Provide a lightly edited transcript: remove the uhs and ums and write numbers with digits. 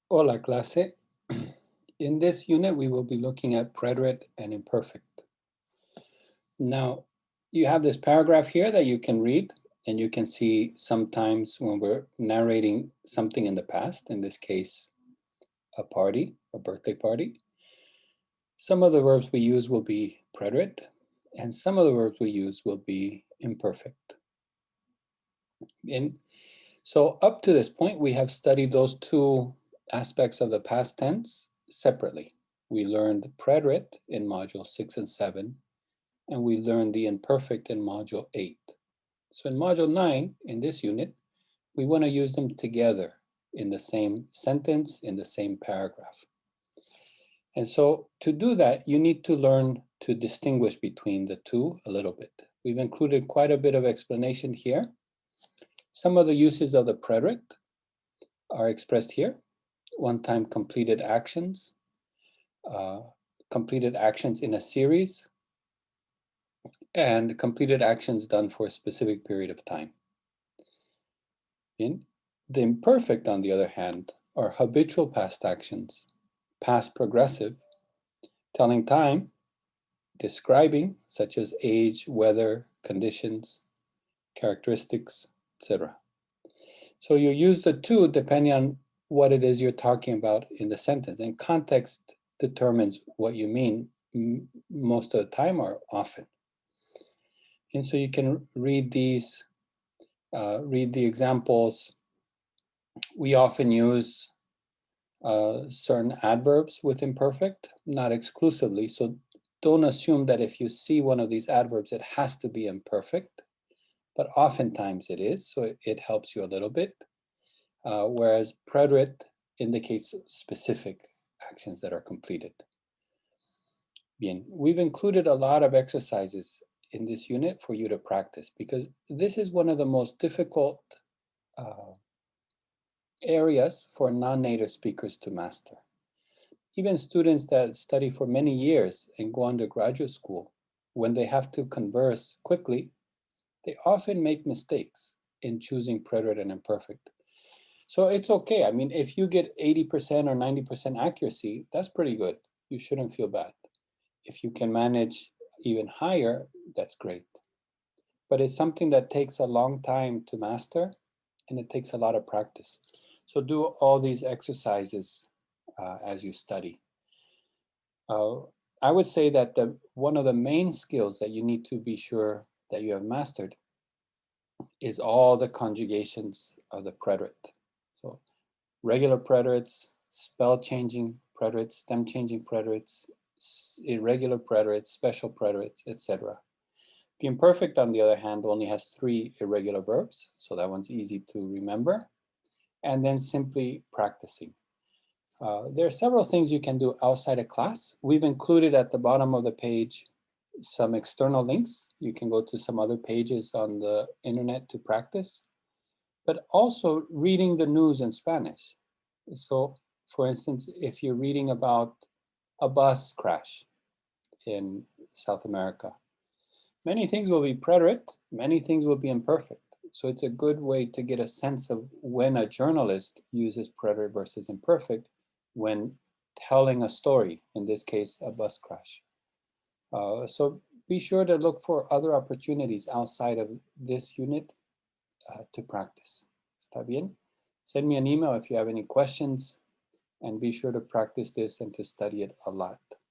Hola, clase. In this unit, we will be looking at preterite and imperfect. Now, you have this paragraph here that you can read, and you can see sometimes when we're narrating something in the past, in this case, a party, a birthday party, some of the verbs we use will be preterite, and some of the verbs we use will be imperfect. And so up to this point, we have studied those two aspects of the past tense separately. We learned preterite in module 6 and 7, and we learned the imperfect in module 8. So in module 9, in this unit, we want to use them together in the same sentence, in the same paragraph. And so to do that, you need to learn to distinguish between the two a little bit. We've included quite a bit of explanation here. Some of the uses of the preterite are expressed here. One-time completed actions in a series, and completed actions done for a specific period of time. The imperfect, on the other hand, are habitual past actions, past progressive, telling time, describing, such as age, weather, conditions, characteristics, etc. So you use the two depending on what it is you're talking about in the sentence, and context determines what you mean most of the time or often. And so you can read these, read the examples. We often use certain adverbs with imperfect, not exclusively. So don't assume that if you see one of these adverbs, it has to be imperfect, but oftentimes it is, so it helps you a little bit. Whereas preterite indicates specific actions that are completed. Bien, we've included a lot of exercises in this unit for you to practice because this is one of the most difficult areas for non-native speakers to master. Even students that study for many years and go on to graduate school, when they have to converse quickly, they often make mistakes in choosing preterite and imperfect. So it's okay. I mean, if you get 80% or 90% accuracy, that's pretty good. You shouldn't feel bad. If you can manage even higher, that's great. But it's something that takes a long time to master, and it takes a lot of practice. So do all these exercises as you study. I would say that one of the main skills that you need to be sure that you have mastered is all the conjugations of the preterite. So regular preterites, spell changing preterites, stem changing preterites, irregular preterites, special preterites, etc. The imperfect, on the other hand, only has 3 irregular verbs, so that one's easy to remember. And then simply practicing. There are several things you can do outside of class. We've included at the bottom of the page some external links. You can go to some other pages on the internet to practice, but also reading the news in Spanish. So, for instance, if you're reading about a bus crash in South America, many things will be preterite, many things will be imperfect. So it's a good way to get a sense of when a journalist uses preterite versus imperfect when telling a story, in this case, a bus crash. So be sure to look for other opportunities outside of this unit to practice. ¿Está bien? Send me an email if you have any questions, and be sure to practice this and to study it a lot.